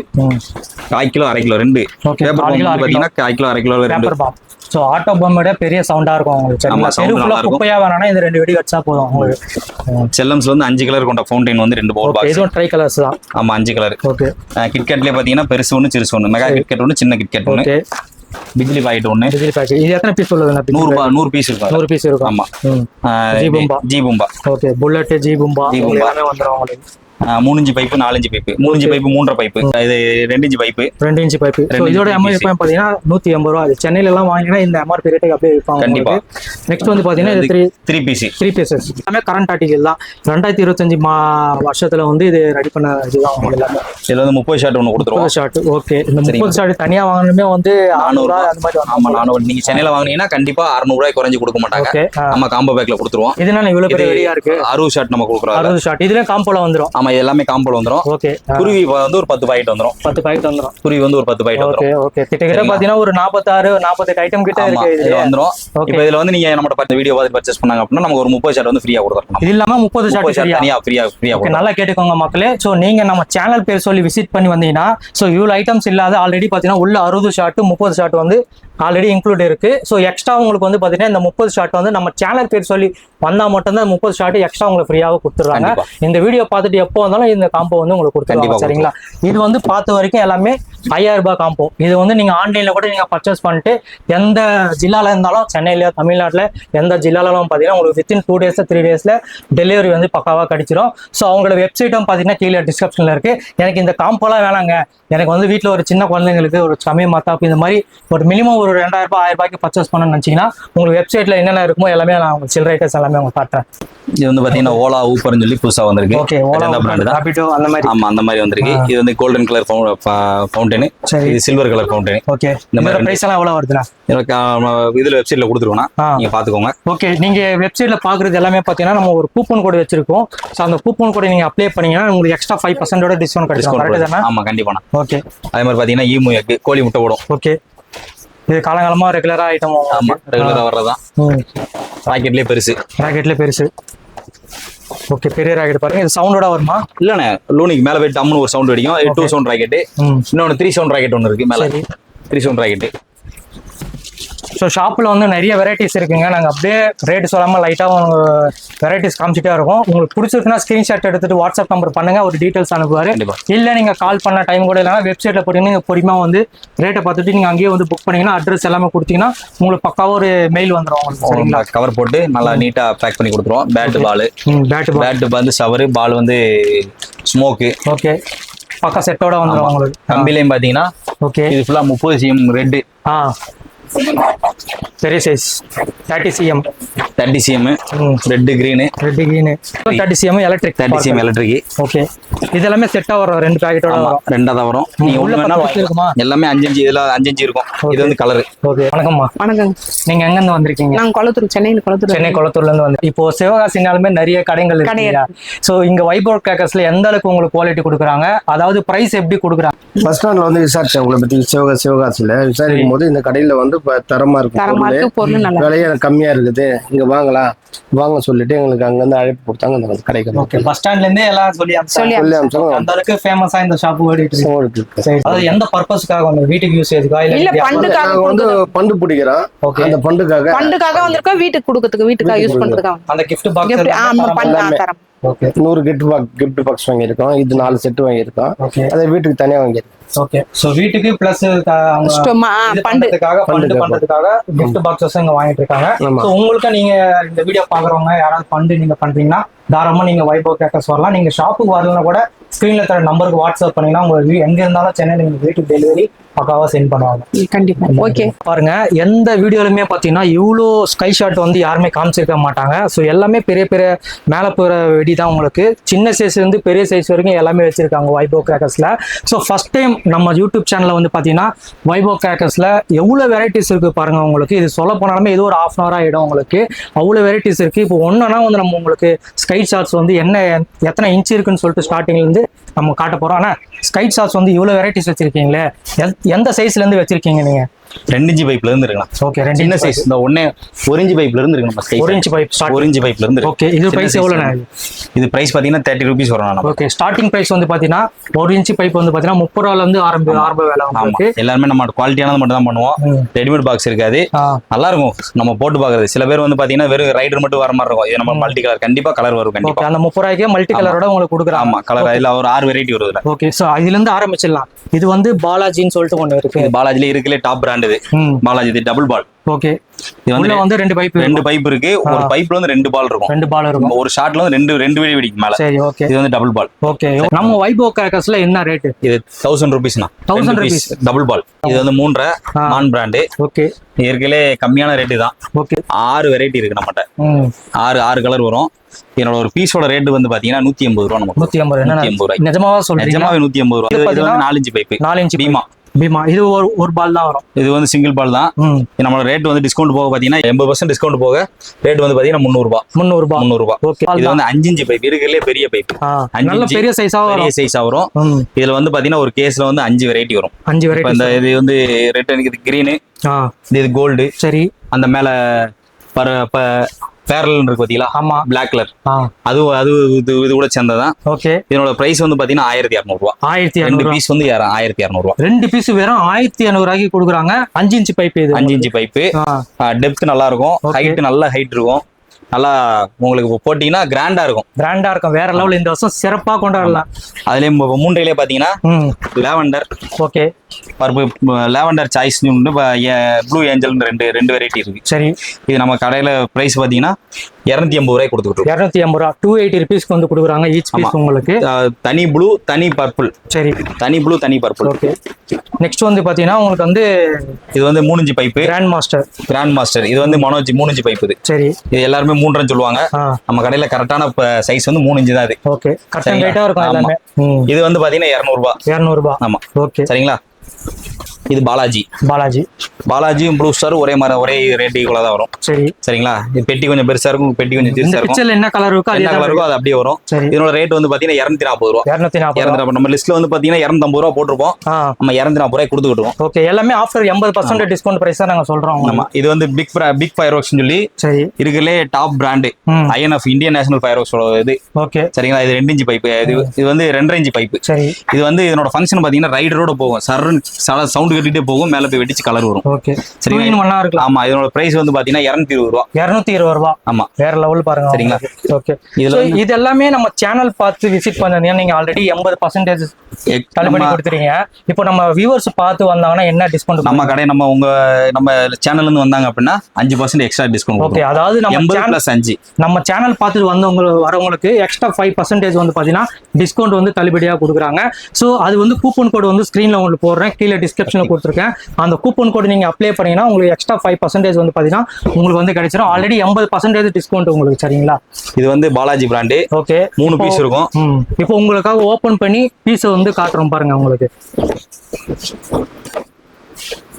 1/4 kilo 1/2 kilo 2. பேப்பர் பாத்தீங்கன்னா 1/4 கிலோ 1/2 கிலோ 2. சோ ஆட்டோ பாம்போட பெரிய சவுண்டா இருக்கும் உங்களுக்கு. தெருவுல குப்பையா வேணானா இந்த 2 வெடி வச்சா போதும் உங்களுக்கு. செல்லம்ஸ்ல வந்து 5 கலர் கொண்ட ஃபவுண்டைன் வந்து 2 பவுல் பாக்ஸ். இதுவும் ட்ரை கலர்ஸ் தான். ஆமா, 5 கலர். ஓகே, கிட்கேட்லயே பாத்தீங்கன்னா பெருசு ஒன்னு சிறுசு ஒன்னு. மெகா கிட்கேட் ஒன்னு, சின்ன கிட்கேட் ஒன்னு. ஓகே, பிஜிலி பாக்கெட் ஒன்னு. இது எத்தனை பீஸ் உள்ளது? 100 பீஸ் இருக்கும். 100 பீஸ் இருக்கும். ஆமா, ஜி பூம்பா. ஓகே, புல்லட் ஜி பூம்பா எல்லாமே வந்துரும் உங்களுக்கு. 3 inch pipe 4 inch pipe 3 inch pipe 3.5 pipe. இது 2 இன்ச் பைப்பு 2 இன்ச் பைப்பு. இதோட எம்ஆர்பி பாத்தீங்கன்னா 180 ரூபாய். அது சென்னையில எல்லாம் வாங்கினா இந்த எம்ஆர்பி ரேட்டுக்கு அப்படியே விற்பாங்க. கண்டிப்பா. நெக்ஸ்ட் வந்து பாத்தீங்கன்னா இது 3 பீசஸ் எல்லாமே கரண்ட் ஆர்டிகல் தான். 2025 வருஷத்துல வந்து இது ரெடி பண்ண இதுதான் எல்லாமே. இதுல வந்து 30 ஷாட் ஒன்னு கொடுத்துருவோம். 30 ஷாட். ஓகே, இந்த 30 ஷாட் தனியா வாங்கணுமே வந்து 400 ரூபாய் அந்த மாதிரி. ஆமா, 400. நீங்க சென்னையில வாங்குனீங்கன்னா கண்டிப்பா 600 ரூபாய் குறைஞ்சு கொடுக்க மாட்டாங்க. நம்ம காம்போ பேக்ல கொடுத்துருவோம். இது என்ன இவ்வளவு பெரிய வெடியா இருக்கு? 60 ஷாட் நம்ம கொடுக்குறோம். 60 ஷாட் இதுல காம்போல வந்துரும். ஆமா, இது எல்லாமே காம்போல வந்துரும். ஓகே, குருவி வந்து ஒரு 10 பாக்கெட் வந்துரும். 10 பாக்கெட் வந்துரும். குருவி வந்து ஒரு 10 பாக்கெட் வந்துரும். ஓகே, ஓகே, கிட்ட பாத்தீங்கன்னா ஒரு 46 48 ஐட்டம் கிட்ட இருக்கு இது வந்துரும். இப்போ இதுல வந்து நீங்க நம்ம பார்த்த வீடியோ பார்த்து பர்ச்சேஸ் பண்ணாங்க அப்படினா நமக்கு ஒரு 30 ஷாட் வந்து ஃப்ரீயா கொடுத்துறோம். இது இல்லாம 30 ஷாட் ஃப்ரீயா. ஓகே, நல்லா கேட்டுக்கோங்க மக்களே. சோ நீங்க நம்ம சேனல் பேர் சொல்லி விசிட் பண்ணி வந்தீங்கன்னா சோ இவ்வளவு ஐட்டம்ஸ் இல்லாத ஆல்ரெடி பாத்தீங்கன்னா உள்ள 60 ஷாட் 30 ஷாட் வந்து ஆல்ரெடி இன்க்ளூட் இருக்கு. ஸோ எக்ஸ்ட்ரா உங்களுக்கு வந்து பாத்தீங்கன்னா இந்த 30 ஷாட் வந்து நம்ம சேனல் பேர் சொல்லி வந்தா மட்டும்தான் 30 ஷாட் எக்ஸ்ட்ரா உங்களுக்கு ஃப்ரீயாக கொடுத்துருவாங்க. இந்த வீடியோ பார்த்துட்டு எப்போ வந்தாலும் இந்த காம்போ வந்து உங்களுக்கு கொடுத்துருவாங்க. சரிங்களா, இது வந்து பார்த்த வரைக்கும் எல்லாமே 5000 ரூபாய் காம்போ. இது வந்து நீங்க ஆன்லைன்ல கூட நீங்க பர்ச்சேஸ் பண்ணிட்டு எந்த ஜில்லால இருந்தாலும் சென்னையில தமிழ்நாட்டுல எந்த ஜில்லாலும் பாத்தீங்கன்னா உங்களுக்கு வித்தின் 2 days 3 days டெலிவரி வந்து பக்காவா கிடைச்சிடும். ஸோ அவங்களோட வெப்சைட்டும் பாத்தீங்கன்னா கீழே டிஸ்கிரிப்ஷன்ல இருக்கு. எனக்கு இந்த காம்போலாம் வேணாங்க, எனக்கு வந்து வீட்டில் ஒரு சின்ன குழந்தைங்களுக்கு ஒரு சமய மத்தாப்பு இந்த மாதிரி ஒரு மினிமம் ஒரு 2000 ரூபாய் 1000 ரூபாய்க்கு பர்ச்சேஸ் பண்ணணும்னு நினைச்சீங்கன்னா உங்களுக்கு வெப்சைட்ல என்னென்ன இருக்குமோ எல்லாமே நான் உங்களுக்கு சில்லறை ஐட்டம்ஸ் எல்லாமே உங்களுக்கு காட்டுறேன். இது வந்து பாத்தீங்கன்னா ஓலா ஊப்பர்னு சொல்லி புதுசா வந்திருக்கு. ஓகே, ஓலா பிராண்ட் தான். ராபிடோ அந்த மாதிரி. ஆமா, அந்த மாதிரி வந்திருக்கு. இது வந்து கோல்டன் கலர் ஃபவுண்டைன், இது சில்வர் கலர் ஃபவுண்டைன். ஓகே, இந்த மாதிரி பிரைஸ் எல்லாம் எவ்வளவு வருதுனா இதுல வெப்சைட்ல கொடுத்துருவோம், நீங்க பாத்துக்கோங்க. ஓகே, நீங்க வெப்சைட்ல பாக்குறது எல்லாமே பாத்தீங்கன்னா நம்ம ஒரு கூப்பன் கோட் வச்சிருக்கோம். சோ அந்த கூப்பன் கோட் நீங்க அப்ளை பண்ணீங்கன்னா உங்களுக்கு எக்ஸ்ட்ரா 5% டிஸ்கவுண்ட் கிடைக்கும். கரெக்ட்டா தானே? ஆமா, கண்டிப்பா. ஓகே, அதே மாதிரி பாத்தீங்கன்னா ஈமு எக் கோழி முட்டை போடும். ஓகே, இது காலங்காலமா ரெகுலரா ஐட்டம். ஆமா, ரெகுலரா வர்றதா. ராக்கெட்லயே பெருசு. ஓகே, பெரிய ராக்கெட் பாருங்க. இது சவுண்டோட வருமா? இல்லண்ணே, லூனிக்கு மேல போய் டம்னு ஒரு சவுண்ட் அடிக்கும். 2 சவுண்ட் ராக்கெட். இன்னொன்னு 3 சவுண்ட் ராக்கெட் ஒன்னு இருக்கு மேல. 3 சவுண்ட் ராக்கெட். ஸோ ஷாப்பில் வந்து நிறைய வெரைட்டிஸ் இருக்குங்க. நாங்கள் அப்படியே ரேட்டு சொல்லாமல் லைட்டாக வெரைட்டிஸ் காமிச்சிட்டே இருக்கோம். உங்களுக்கு பிடிச்சிருக்குன்னா ஸ்க்ரீன்ஷாட் எடுத்துட்டு வாட்ஸ்அப் நம்பர் பண்ணுங்க, ஒரு டீட்டெயில்ஸ் அனுப்புவார். இல்லை நீங்கள் கால் பண்ண டைம் கூட இல்லைனா வெப்சைட்டில் போட்டீங்கன்னா நீங்கள் பொறுமையாக வந்து ரேட்டை பார்த்துட்டு நீங்கள் அங்கேயே வந்து புக் பண்ணிங்கன்னா அட்ரஸ் எல்லாமே கொடுத்தீங்கன்னா உங்களுக்கு பக்காவாக ஒரு மெயில் வந்துடும். சரிங்களா, கவர் போட்டு நல்லா நீட்டாக பேக் பண்ணி கொடுத்துருவோம். பேட்டு வந்து ஷவரு, பால் வந்து ஸ்மோக்கு. ஓகே, பக்கா செட்டோட வந்துடும் உங்களுக்கு. கம்பிலையும் பாத்தீங்கன்னா ஓகே. இது ஃபுல்லா 30 cm ரெட். பெரிய size 30 cm. 30 cm red green. Red green 30 cm electric. 30 cm electric. Okay. இது எல்லாமே செட்டா வரும், 2 பாக்கெட்டோட வரும். ரெண்டா தான் வரும். நீங்க உள்ள வேணா இருக்குமா? எல்லாமே 5 இதுல 5 இருக்கும். இது வந்து கலர். ஓகே. வணக்கம்மா. வணக்கம். நீங்க எங்க இருந்து வந்திருக்கீங்க? நான் கொளத்தூர், சென்னை கொளத்தூர்ல இருந்து வந்து. இப்போ சிவகாசினாலுமே நிறைய கடைகள் இருக்கு. சோ இங்க வைபவ் கிராக்கர்ஸ்ல எந்த அளவுக்கு உங்களுக்கு குவாலிட்டி கொடுக்குறாங்க, அதாவது பிரைஸ் எப்படி கொடுக்குறாங்க? பஸ் ஸ்டாண்ட்ல வந்து விசாரிச்சேன் உங்களை பத்தி. சிவகாசியில விசாரிக்கும் போது இந்த கடையில வந்து தரமா இருக்கும், பொருள் நல்லா விலைய கம்மியா இருக்குது, இங்க வாங்கலாம் வாங்க சொல்லிட்டு எங்களுக்கு அங்க இருந்து அழைப்பு கொடுத்தாங்க அந்த கடைக்கு. ஓகே. பஸ் ஸ்டாண்ட்ல இருந்தே எல்லாம் சொல்லி அம்சாங்க. அந்த அளவுக்கு ஃபேமஸா இந்த ஷாப் ஓடிட்டு இருக்கு. அதாவது எந்த பர்பஸ்க்காக வந்து வீட்டுக்கு யூசேஜ்க்கா இல்ல பண்டுக்காக? நாங்க வந்து பண்டு பிடிக்கிறோம். அந்த பண்டுக்காக வந்திருக்கோம், வீட்டுக்கு கொடுக்கிறதுக்கு, வீட்டுக்காக யூஸ் பண்றதுக்காக. அந்த gift box ஆமா பண்டு தரம். ஓகே. 100 gift box வாங்கியிருக்கோம். இது 4 செட் வாங்கியிருக்கோம். அதை வீட்டுக்கு தனியா வாங்கியிருக்கோம். ஓகே. சோ வீட்டுக்கு பிளஸ் பண்டுக்காக gift boxes இங்க வாங்கிட்டு இருக்காங்க. சோ உங்களுக்கு நீங்க இந்த வீடியோ பாக்குறவங்க யாராவது பண்டு நீங்க பண்றீங்கன்னா தாராளமா நீங்க வைபவ் கிராக்கர்ஸ் வரலாம். நீங்க ஷாப்புக்கு வரலன்னா கூட ஸ்கிரீன்ல தர நம்பருக்கு வாட்ஸ்அப் பண்ணீங்கன்னா உங்க எங்க இருந்தாலும் சென்னையில நீங்க வீட்டுக்கு டெலிவரி பக்காவா சென்ட் பண்ணுவாங்க. கண்டிப்பா. ஓகே. பாருங்க, எந்த வீடியோலுமே பாத்தீங்கன்னா இவ்வளோ ஸ்கை ஷாட் வந்து யாருமே காமிச்சிருக்க மாட்டாங்க. ஸோ எல்லாமே பெரிய பெரிய மேலே போகிற வெடி தான் உங்களுக்கு. சின்ன சைஸ்ல இருந்து பெரிய சைஸ் வரைக்கும் எல்லாமே வச்சிருக்காங்க வைபவ் கிராக்கர்ஸ்ல. ஸோ ஃபர்ஸ்ட் டைம் நம்ம யூடியூப் சேனல்ல வந்து பாத்தீங்கன்னா வைபவ் கிராக்கர்ஸ்ல எவ்வளவு வெரைட்டிஸ் இருக்கு பாருங்க. உங்களுக்கு இது சொல்ல போனாலுமே இது ஒரு 1/2 hour ஆயிடும். உங்களுக்கு அவ்வளவு வெரைட்டிஸ் இருக்கு. இப்போ ஒன்னா வந்து நம்ம உங்களுக்கு ஸ்கை ஷாட்ஸ் வந்து எத்தனை இன்ச் இருக்குன்னு சொல்லிட்டு ஸ்டார்டிங்ல இருந்து நம்ம காட்ட போறோம். ஆனா ஸ்கை ஷாட்ஸ் வந்து இவ்வளவு வெரைட்டிஸ் வச்சிருக்கீங்களே, எந்த சைஸ்ல இருந்து வச்சிருக்கீங்க நீங்க? 2 inch பைப்ல இருந்து இருக்கலாம். ஓகே. சின்ன சைஸ் இந்த 1 inch பைப்ல இருந்து இருக்கு. நம்ம ஸ்கை 1 inch பைப் 1 inch பைப்ல இருந்து. ஓகே. இது பிரைஸ் எவ்வளவுனா? இது பிரைஸ் பாத்தீங்கன்னா 30 rupees வரும். நம்ம ஓகே. ஸ்டார்டிங் பிரைஸ் வந்து பாத்தீங்கன்னா 1 inch பைப் வந்து பாத்தீங்கன்னா 30 ரூபாயில இருந்து ஆரம்ப வேலை உங்களுக்கு. எல்லாரும் நம்ம குவாலிட்டியானது மட்டும் தான் பண்ணுவோம். ரெடிமேட் பாக்ஸ் இருக்காது. நல்லா இருக்கும் நம்ம போட்டு பாக்குறது. சில பேர் வந்து பாத்தீங்கன்னா வெறும் ரைடர் மட்டும் வர மாதிரி இருக்கும். இது நம்ம மல்டி கலர், கண்டிப்பா கலர் வரும். கண்டிப்பா அந்த 30 ரூபாய்க்கு மல்டி கலரோட உங்களுக்கு கொடுக்குறாங்க. ஆமா, கலர் இதுல ஒரு 6 வெரைட்டி வருது. ஓகே. சோ இதுல இருந்து ஆரம்பிச்சிடலாம். இது வந்து பாலாஜின்னு சொல்லிட்டு ஒண்ணு இருக்கு. இது பாலாஜில இருக்குலே டாப் பிராண்ட். இது பாலாஜி டபுள் பால். ஓகே. இது வந்து 2 பைப் இருக்கு. ஒரு பைப்ல வந்து 2 பால் இருக்கும். 2 பால் இருக்கும். ஒரு ஷாட்ல வந்து 2 வெடி வெடிக்கும் மேல. சரி. ஓகே. இது வந்து டபுள் பால். ஓகே. நம்ம வைபவ் கிராக்கர்ஸ்ல என்ன ரேட்? இது 1000 rupeesனா. 1000 rupees டபுள் பால். இது வந்து 3 நான் பிராண்ட். ஓகே. ஏற்கனவே கம்மியான ரேட்டு தான். ஓகே. 6 வெரைட்டி இருக்கு நம்மட்ட. 6 கலர் வரும். என்னோட ஒரு பீஸோட ரேட் வந்து பாத்தீங்கன்னா 180 ரூபா. நமக்கு 180 ரூபாய். நிஜமாவா சொல்றீங்க? நிஜமாவே 180 ரூபா. இது வந்து 4 inch பைப். 4 inch பீமா. இது ஒரு பால் தான் வரும். இது வந்து சிங்கிள் பால் தான். நம்மளோட ரேட் வந்து டிஸ்கவுண்ட் போக பாத்தீங்கன்னா 80% டிஸ்கவுண்ட் போக ரேட் வந்து பாத்தீங்கன்னா 300 ரூபாய். ஓகே. இது வந்து 5 inch பைப். இருக்குறதுல பெரிய பைப். நல்ல பெரிய சைஸா வரும். இதுல வந்து பாத்தீங்கன்னா ஒரு கேஸ்ல வந்து 5 வெரைட்டி வரும். 5 வெரைட்டி. இந்த இது வந்து ரெட், இது கிரீன், இது கோல்டு. சரி. அந்த மேல பேரல் இருக்கு பாத்தீங்களா? ஆமா. Black colour. அது இது கூட சேர்ந்ததான். ஓகே. இதனோட பிரைஸ் வந்து பாத்தீங்கன்னா 1200 ரூபாய். 1200. 2 பீஸ் வந்து 1200 ரூபாய். 2 பீஸ் வெறும் 1200 ரூபாய்க்கு கொடுக்குறாங்க. 5 inch பைப். இது 5 inch பைப். டெப்த் நல்லா இருக்கும். ஹைட் நல்ல ஹைட் இருக்கும். நல்லா உங்களுக்கு போட்டீங்கன்னா கிராண்டா இருக்கும். வேற லெவல். இந்த வருஷம் சிறப்பா கொண்டாடலாம். அதுலயும் 3 பாத்தீங்கன்னா lavender. Okay. Lavender choice, blue angel ரெண்டு வெரைட்டி இருக்கு. சரி. இது நம்ம கடையில பிரைஸ் பாத்தீங்கன்னா 280 ரூபாய் கொடுத்துக்கிட்டு. 280 ரூபாய். 280 rupeesக்கு வந்து கொடுக்குறாங்க ஈச் பீஸ் உங்களுக்கு. தனி ப்ளூ, தனி பர்பிள். சரி. தனி ப்ளூ, தனி பர்பிள். ஓகே. நெக்ஸ்ட் வந்து பாத்தீங்கன்னா உங்களுக்கு வந்து இது வந்து 3 inch பைப். Grand master. இது வந்து மனோஜ் 3 inch பைப். இது சரி. இது எல்லாருமே 3 சொல்லுவாங்க. நம்ம கடையில கரெக்டான சைஸ் வந்து 3 inch தான். இது ஓகே. கரெக்டா ரைட்டா இருக்கும் எல்லாமே. இது வந்து பாத்தீங்கன்னா 200 ரூபாய். ஆமா. ஓகே. சரிங்களா. இது பாலாஜியும் ப்ளூ ஸ்டார் ஒரே ரேட் ஈக்குவலா தான் வரும். சரி. சரிங்களா. இது பெட்டி கொஞ்சம் பெருசா இருக்கும், பெட்டி கொஞ்சம் சிறுசா இருக்கும். என்ன கலர் இருக்கோ அது அப்படியே வரும். இதோட ரேட் வந்து பாத்தீங்கன்னா 240 ரூபாய். 240. நம்ம லிஸ்ட்ல வந்து பாத்தீங்கன்னா 250 ரூபாய் போட்டிருப்போம். நம்ம 240 ரூபாய் கொடுத்துக்கிட்டோம். ஓகே. எல்லாமே ஆஃபர் 80% டிஸ்கவுண்ட் பிரைஸ் தான் நாங்க சொல்றோம். ஆமா. இது வந்து பிக் ஃபயர் ஒர்க்ஸ் சொல்லி சரி இருக்குலே top brand INF Indian National Fireworks இது. ஓகே. சரிங்களா. இது 2 inch பைப். இது வந்து 2.5 inch பைப். சரி. இது வந்து இதனோட ஃபங்க்ஷன் பாத்தீங்கன்னா ரைடரோட போகும். சவுண்ட் சவுண்ட் கட்டிட்டே போகும், மேல போய் வெடிச்சு கலர் வரும். ஓகே சரி, 2 in 1 இருக்கலாம். ஆமா. இதோட பிரைஸ் வந்து பாத்தீங்கன்னா 220 ரூபா. 220 ரூபா. ஆமா, வேற லெவல் பாருங்க. சரிங்களா? ஓகே, இதுல இது எல்லாமே நம்ம சேனல் பார்த்து விசிட் பண்ணீங்க. நீங்க ஆல்ரெடி 80% தள்ளுபடி கொடுத்துறீங்க. இப்போ நம்ம வியூவர்ஸ் பார்த்து வந்தாங்கன்னா என்ன டிஸ்கவுண்ட்? நம்ம கடை நம்ம சேனல்ல இருந்து வந்தாங்க அப்படின்னா 5% எக்ஸ்ட்ரா டிஸ்கவுண்ட். ஓகே, அதாவது நம்ம 80+5 நம்ம சேனல் பார்த்துட்டு வரவங்களுக்கு எக்ஸ்ட்ரா 5% வந்து பாத்தீங்கன்னா டிஸ்கவுண்ட் வந்து தள்ளுபடியா கொடுக்குறாங்க. ஸோ அது வந்து கூப்பன் கோடு வந்து ஸ்க்ரீன்ல உங்களுக்கு போடுறேன், கீழே டிஸ்கிரிப்ஷன்ல கொடுத்துருக்கேன். அந்த கூப்பன் கோடு நீங்க அப்ளை பண்ணீங்கன்னா உங்களுக்கு எக்ஸ்ட்ரா 5% வந்து பாத்தீங்கன்னா உங்களுக்கு வந்து கிடைச்சிடும். ஆல்ரெடி 80% டிஸ்கவுண்ட் உங்களுக்கு. சரிங்களா? இது வந்து பாலாஜி பிராண்டு. ஓகே, 3 பீஸ் இருக்கும். இப்போ உங்களுக்காக ஓபன் பண்ணி பீஸை வந்து காட்டுறோம் பாருங்க உங்களுக்கு.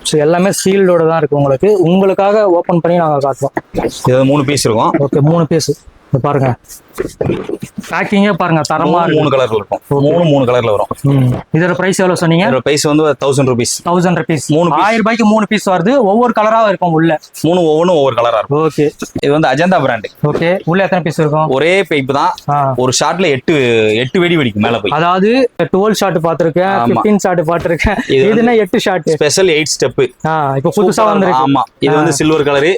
ஸோ எல்லாமே சீல்டோட தான் இருக்கு. உங்களுக்காக ஓபன் பண்ணி நாங்க காட்டுறோம். இது 3 பீஸ் இருக்கும். ஓகே, 3 பீஸ் பாருங்க. பேக்கிங்கே பாருங்க, தரமா இருக்கு. 3 கலர்ல இருக்கும். 3 கலர்ல வரும். இதோட பிரைஸ் எவ்வளவு சொன்னீங்க? இதோட பிரைஸ் வந்து 1000 ரூபீஸ். 1000 ரூபீஸ். 1000 ரூபாய்க்கு 3 பீஸ் வருது. ஒவ்வொரு கலரா இருக்கும் உள்ள. ஒவ்வொன்றும் ஒவ்வொரு கலரா இருக்கும். ஓகே, இது வந்து அஜந்தா பிராண்ட். ஓகே, உள்ள எத்தனை பீஸ் இருக்கும்? ஒரே பைப் தான். ஒரு ஷாட்ல 8 வெடி வெடிக்கும் மேல போய். அதாவது 12 ஷாட் பாத்துருக்கேன், 15 ஷாட் பாத்துருக்கேன். இதுனா 8 ஷாட். Special 8 step. இப்போ புதுசா வந்திருக்கு. ஆமா, இது வந்து சில்வர் கலர்.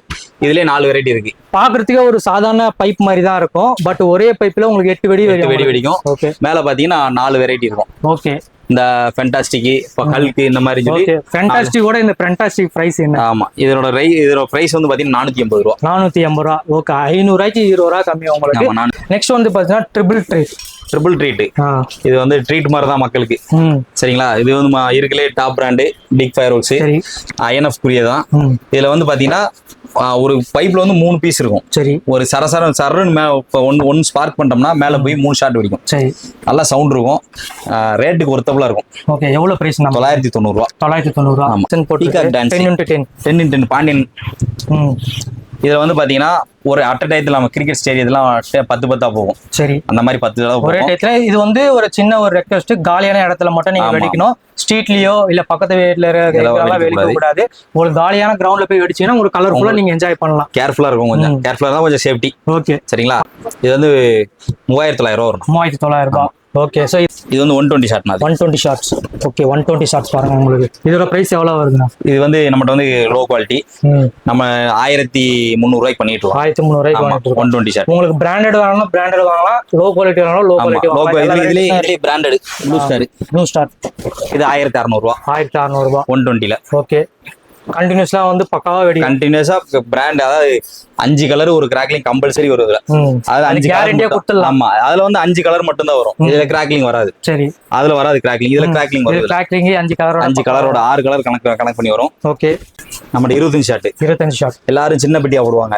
இதுலயே 4 வெரைட்டி இருக்கு. பாக்குறதுக்கே ஒரு சாதாரண பைப் மாதிரி தான் இருக்கும். பட் ஒரே பைப்ல உங்களுக்கு 8 வெடி வெடிக்கும். ஓகே, மேல பாத்தீங்கன்னா 4 வெரைட்டி இருக்கும். ஓகே, இந்த ஃபேண்டாஸ்டிக், ஹல்க் இந்த மாதிரி சொல்லி. ஓகே, ஃபேண்டாஸ்டிக்கோட இந்த ஃபேண்டாஸ்டிக் பிரைஸ் என்ன? ஆமா, இதோட பிரைஸ் வந்து பாத்தீங்கன்னா 480 ரூபா. 480 ரூபா. ஓகே, 500 ரூபாய்க்கு 20 ரூபா கம்மி உங்களுக்கு. நெக்ஸ்ட் வந்து பாத்தீங்கன்னா ட்ரிபிள் ட்ரீட். இது வந்து ட்ரீட் மாதிரி தான் மக்களுக்கு. சரிங்களா? இது வந்து இருக்கலே top brand, big fire holes, INF தான். இதுல வந்து பாத்தீங்கன்னா ஒரு பைப்ல வந்து 3 பீஸ் இருக்கும். சரி, ஒரு சரன்னு ஒன்னு ஸ்பார்க் பண்ணிட்டோம்னா மேல போய் 3 ஷாட் வெடிக்கும். சரி, நல்லா சவுண்ட் இருக்கும். ரேட்டுக்கு ஒர்த்தபிளா இருக்கும். ஓகே, எவ்வளவு பிரைஸ்? 990 ரூபா. 990 ரூபா. 10x10 பாண்டியன். இதுல வந்து பாத்தீங்கன்னா ஒரு டயத்துல நம்ம கிரிக்கெட் ஸ்டேடியத்துல 10 போகும். சரி, அந்த மாதிரி 10 தடவை ஒரே டயத்துல. இது வந்து ஒரு சின்ன ஒரு ரெக்வெஸ்ட், காலியான இடத்துல மட்டும் நீங்க வெடிக்கணும். ஸ்ட்ரீட்லயோ இல்ல பக்கத்து வீட்டுல வெடிக்க கூடாது. ஒரு காலியான கிரவுண்ட்ல போய் வெடிச்சீங்கன்னா ஒரு கலர்ஃபுல்லா நீங்க என்ஜாய் பண்ணலாம். கேர்ஃபுல்லா இருக்கும். கொஞ்சம் கேர்ஃபுல்லா தான், கொஞ்சம் சேஃப்டி. ஓகே, சரிங்களா? இது வந்து 3900 ரூபா வரும். 3900 ரூபாய். ஓகே, சோ இது வந்து 120 ஷாட். 120 ஷாட்ஸ். ஓகே, 120 ஷாட்ஸ் பாருங்க உங்களுக்கு. இதோட பிரைஸ் எவ்வளவு வருதுன்னா? இது வந்து நம்மட்ட வந்து லோ குவாலிட்டி. நம்ம 1300 ரூபாய்க்கு பண்ணிட்டு இருக்கோம். 1300 ரூபாய்க்கு பண்ணிட்டு இருக்கோம். 120 ஷாட். உங்களுக்கு பிராண்டட் வாங்கலாம், பிராண்டட் வாங்கலாம். லோ குவாலிட்டி வாங்கலாம், லோ குவாலிட்டி வாங்கலாம். இதுலயே பிராண்டட் ப்ளூ ஸ்டார். இது 1600 ரூபாய். 1600 ரூபாய் 120 ல. ஓகே, கண்டினியூஸா வந்து பக்காவா வெடி. கண்டினியூஸா பிராண்ட், அதாவது 5 கலர் ஒரு கிராக்லிங் கம்பல்சரி வரும் இதுல. அது 5 கேரண்டியா கொடுத்துடலாம். ஆமா, அதுல வந்து 5 கலர் மட்டும் தான் வரும். இதுல கிராக்லிங் வராது. சரி, அதுல வராது கிராக்லிங். இதுல கிராக்லிங் வரும். கிராக்லிங் 5 கலரோட 6 கலர் கனெக்ட் பண்ணி வரும். ஓகே, நம்ம 25 ஷாட். எல்லாரும் சின்ன பெட்டியா போடுவாங்க,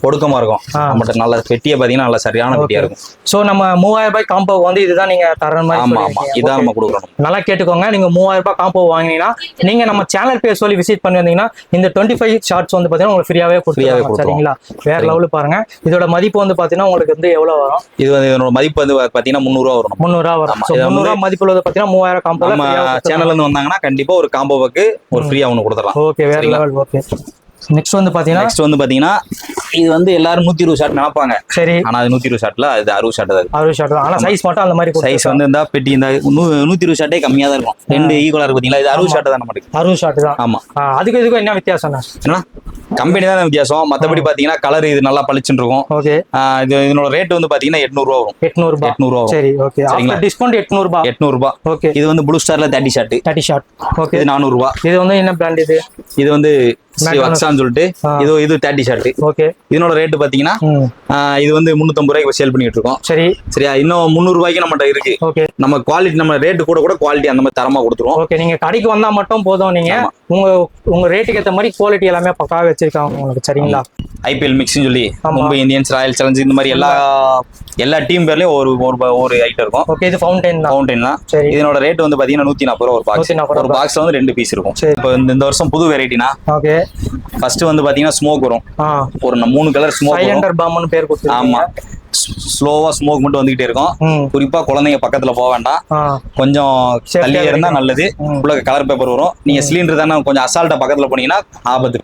ஒடுக்கமா இருக்கும். நம்மட்ட நல்ல பெட்டியை பாத்தீங்கன்னா நல்ல சரியான பெட்டியா இருக்கும். சோ நம்ம 3000 ரூபாய் காம்போ வந்து இதுதான் நீங்க தர மாதிரி. ஆமா ஆமா, இதான் நம்ம கொடுக்குறோம். நல்லா கேட்டுக்கோங்க. நீங்க 3000 ரூபாய் காம்போ வாங்கினீங்கன்னா நீங்க நம்ம சேனல் பேர் சொல்லி விசிட் பண்ணி வந்தீங்கன்னா இந்த 25 ஷார்ட்ஸ் வந்து பாத்தீங்கன்னா உங்களுக்கு ஃப்ரீயாவே கொடுத்துருவாங்க. சரிங்களா? வேற லெவல் பாருங்க. இதோட மதிப்பு வந்து பாத்தீங்கன்னா உங்களுக்கு வந்து எவ்வளவு வரும்? இது வந்து இதோட மதிப்பு வந்து பாத்தீங்கன்னா 300 ரூபா வரும். 300 ரூபா வரும். 300 ரூபா மதிப்புல வந்து பாத்தீங்கன்னா 3000 காம்போ நம்ம சேனல்ல இருந்து வந்தாங்கன்னா கண்டிப்பா ஒரு காம்போவுக்கு ஒரு ஃப்ரீயா ஒன்னு கொடுத்துடலாம். ஓகே, வேற லெவல். ஓகே, நெக்ஸ்ட் வந்து பாத்தீங்கன்னா இது வந்து எல்லாரும் 120 ஷாட் நினைப்பாங்க. சரி, ஆனா அது 120 ஷாட்ல அது 60 ஷாட் தான். 60 ஷாட் தான். ஆனா சைஸ் மட்டும் அந்த மாதிரி சைஸ் வந்து இந்த பெட்டி இந்த 120 ஷாட்டே கம்மியா தான் இருக்கும். 2 ஈக்குவலா இருக்கு பாத்தீங்களா? இது 60 ஷாட் தான் நமக்கு. 60 ஷாட் தான். ஆமா, அதுக்கு இதுக்கு என்ன வித்தியாசம்? என்ன கம்பெனி தான் வித்தியாசம். மத்தபடி பாத்தீங்கன்னா கலர் இது நல்லா பளிச்சுன்னு இருக்கும். ஓகே, இதனோட ரேட் வந்து பாத்தீங்கன்னா 800 ரூபா வரும். 800 ரூபா. சரி, ஓகே, ஆஃப்டர் டிஸ்கவுண்ட் 800 ரூபா. 800 ரூபா. ஓகே, இது வந்து ப்ளூ ஸ்டார்ல 30 ஷாட். ஓகே, இது 400 ரூபா. இது வந்து என்ன பிராண்ட்? இது வந்து வக்ஸான்னு சொல்லிட்டு இது 30 ஷாட். ஓகே, இதனோட ரேட் பாத்தீங்கன்னா இது வந்து 350 ரூபாய்க்கு சேல் பண்ணிட்டு இருக்கோம். சரி, சரியா? இன்னும் 300 ரூபாய்க்கு நம்மகிட்ட இருக்கு. ஓகே, நம்ம குவாலிட்டி, நம்ம ரேட்டு கூட குவாலிட்டி அந்த மாதிரி தரமா கொடுத்துருவோம். ஓகே, நீங்க கடைக்கு வந்தா மட்டும் போதும். நீங்க உங்க ரேட்டுக்கு ஏற்ற மாதிரி குவாலிட்டி எல்லாமே பக்காவா வச்சிருக்காங்க உங்களுக்கு. சரிங்களா? IPL மிக்ஸ்னு சொல்லி மும்பை இந்தியன்ஸ், ராயல் சேலஞ்ச் இந்த மாதிரி எல்லா டீம் பேர்லயும் ஒரு ஐட்டம் இருக்கும். ஓகே, இது ஃபவுண்டைன் தான். இதனோட ரேட் வந்து பாத்தீங்கன்னா 140 ரூபா ஒரு பாக்ஸ். ஒரு பாக்ஸ்ல வந்து 2 பீஸ் இருக்கும். இப்போ இந்த வருஷம் புது வெரைட்டினா, ஓகே, ஃபர்ஸ்ட் வந்து பாத்தீங்கன்னா ஸ்மோக் வரும். ஒரு 3 கலர் ஸ்மோக். சைலண்டர் பாம்னு பேர் கொடுத்து. ஆமா, ஸ்லோவா ஸ்மோக் மட்டும் வந்துகிட்டே இருக்கும். ம். குறிப்பா குழந்தைங்க பக்கத்துல போக வேண்டாம், ஆ கொஞ்சம் Safety-ஆ தள்ளியே இருந்தா இருக்கணும். நல்லது. உள்ள கலர் பேப்பர் வரும். நீங்க சிலிண்டர் தானே கொஞ்சம் அசால்ட்டா பக்கத்துல போனீங்கன்னா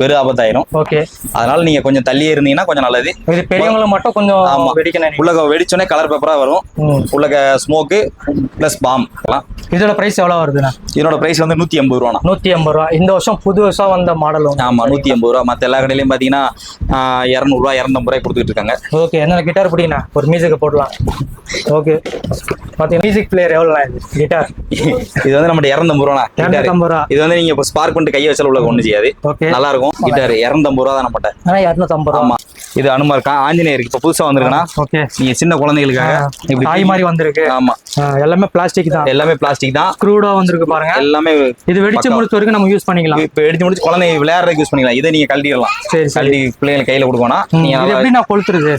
பெரு ஆபத்தாயிரும். ஓகே. அதனால நீங்க கொஞ்சம் தள்ளியே இருந்தீங்கன்னா கொஞ்சம் நல்லது. இது பெரியவங்களை மட்டும் கொஞ்சம் ஆமா. வெடிக்கணும். உள்ள வெடிச்சோடனே கலர் பேப்பரா வரும். ம். உள்ள ஸ்மோக்கு பிளஸ் பாம். இதோட பிரைஸ் எவ்வளவு வருதுண்ணா? இதனோட பிரைஸ் வந்து 180 ரூபா. 180 ரூபா. இந்த வருஷம் புதுசா வந்த மாடல். ஆமா 180 ரூபா. மத்த எல்லா கடையிலயும் பாத்தீங்கன்னா 200 ரூபா 250 ரூபாய் கொடுத்துட்டு இருக்காங்க. ஓகே. என்ன கிட்டார் பிடிங்கண்ணா, ஒரு மியூசிக் போடலாம். ஓகே. பாத்தீங்கன்னா மியூசிக் பிளேயர் எவ்வளோ கிட்டார்? இது வந்து நம்ம 250 ரூபா. 250 ரூபா. இது வந்து நீங்க இப்போ ஸ்பார்க் பண்ணிட்டு கையை வச்சாலும் உள்ள ஒண்ணு செய்யாது. ஓகே. நல்லா இருக்கும். கிட்டார் 250 ரூபா தான் நம்மட்ட. 250 ரூபா. ஆமா. இது அனுமா இருக்கா, ஆஞ்சநேயருக்கு இப்ப புதுசா வந்திருக்குன்னா ஓகே. நீங்க சின்ன குழந்தைகளுக்காக இப்படி தாய் மாதிரி வந்திருக்கு. ஆமா. எல்லாமே பிளாஸ்டிக் தான். எல்லாமே பிளாஸ்டிக் தான். ஸ்க்ரூடா வந்திருக்கு பாருங்க. எல்லாமே இது வெடிச்சு முடிச்ச வரைக்கும் நம்ம யூஸ் பண்ணிக்கலாம். இப்ப எடுத்து முடிச்சு குழந்தைங்க விளையாடுறதுக்கு யூஸ் பண்ணிக்கலாம். இதை நீங்க கழட்டிடலாம். சரி சரி. கழட்டி பிள்ளைங்க கையில கொடுக்கணும். இது நீங்க எப்படி நான் கொளுத்துறது?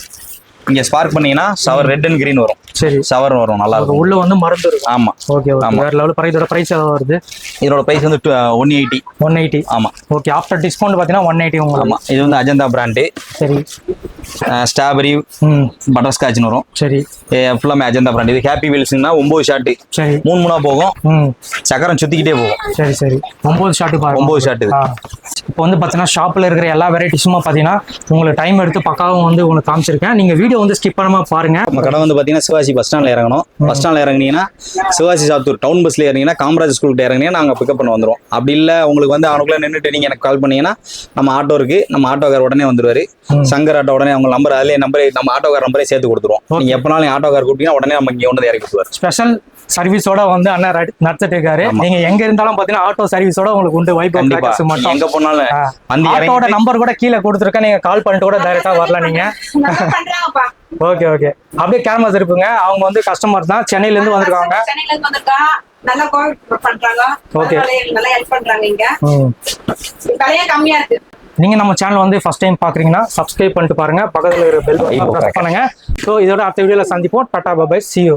இங்க ஸ்பார்க் பண்ணீங்கன்னா ஷவர் ரெட் அண்ட் கிரீன் வரும். சரி. ஷவர் வரும். நல்லா இருக்கும். உள்ள வந்து மருந்து இருக்கும். ஆமா. Okay okay. வேற லெவல். இதோட பிரைஸ் எவ்வளவு வருது? இதோட பிரைஸ் வந்து 180. 180. ஆமா. ஓகே. ஆஃப்டர் டிஸ்கவுண்ட் பாத்தீங்கன்னா 180 உங்களுக்கு. ஆமா. இது வந்து அஜந்தா பிராண்டு. சரி. ஸ்ட்ராபெரி பட்டர் ஸ்காட்ச்னு வரும். சரி. ஃபுல்லாமே அஜந்தா பிராண்ட். இது ஹாப்பி வீல்ஸ்னா 9 ஷாட். சரி. 3 போகும். சக்கரம் சுத்திக்கிட்டே போகும். சரி சரி. 9 ஷாட் பாருங்க. 9 ஷாட் இது. இப்போ வந்து பாத்தீங்கன்னா ஷாப்ல இருக்கிற எல்லா வெரைட்டிஸுமா பாத்தீங்கன்னா உங்களுக்கு டைம் எடுத்து பக்காவும் வந்து உங்களுக்கு காமிச்சிருக்கேன். நீங்க வீடியோ வந்து ஸ்கிப் பண்ணாம பாருங்க. நம்ம கடை வந்து பாத்தீங்கன்னா சிவாஜி பஸ் ஸ்டாண்ட்ல இறங்கணும். பஸ் ஸ்டாண்ட்ல இறங்குனீங்கன்னா சிவாஜி சாத்தூர் டவுன் பஸ்ல இறங்கினா காமராஜ் ஸ்கூல் இறங்கினீங்கன்னா நாங்க பிக்கப் பண்ண வந்துருவோம். அப்படி இல்ல உங்களுக்கு வந்து அவனுக்குள்ள நின்றுட்டு நீங்க எனக்கு கால் பண்ணீங்கன்னா நம்ம ஆட்டோ இருக்கு, நம்ம ஆட்டோக்கார் உடனே வந்துருவாரு. சங்கர் ஆட்டோ உடனே அவங்க நம்பர் அதிலே நம்பர் நம்ம ஆட்டோக்கார் நம்பரே சேர்த்து கொடுத்துருவோம். நீங்க எப்பனாலும் ஆட்டோக்கார் கூப்பிட்டீங்கன்னா உடனே நம்ம இங்க வந்து இறக்கி கொடுத்துருவாரு. ஸ்பெஷல் சர்வீஸோட வந்து அண்ணா நடத்திட்டு இருக்காரு. நீங்க எங்க இருந்தாலும் பாத்தீங்கன்னா ஆட்டோ சர்வீஸோட உங்களுக்கு உண்டு. வைப் மட்டும் எங்க போனாலும் வந்து ஆட்டோட நம்பர் கூட கீழே கொடுத்துருக்கேன். நீங்க கால் பண்ணிட்டு கூட டைரக்டா வரலாம் நீங்க. Okay okay. அப்படியே கேமராஸ் இருப்புங்க. அவங்க வந்து கஸ்டமர் தான், சென்னையில இருந்து வந்திருக்காங்க. நல்லா கோஆபரேட் பண்றாங்க. ஓகே. நல்லா ஹெல்ப் பண்றாங்க. இங்க விலையே கம்மியா இருக்கு. நீங்க நம்ம சேனல் வந்து ஃபர்ஸ்ட் டைம் பாக்குறீங்கன்னா சப்ஸ்கிரைப் பண்ணிட்டு பாருங்க. பக்கத்துல இருக்கிற பெல் பட்டனை பிரஸ் பண்ணுங்க. சோ இதோட அடுத்த வீடியோல சந்திப்போம். Tata bye bye. see you.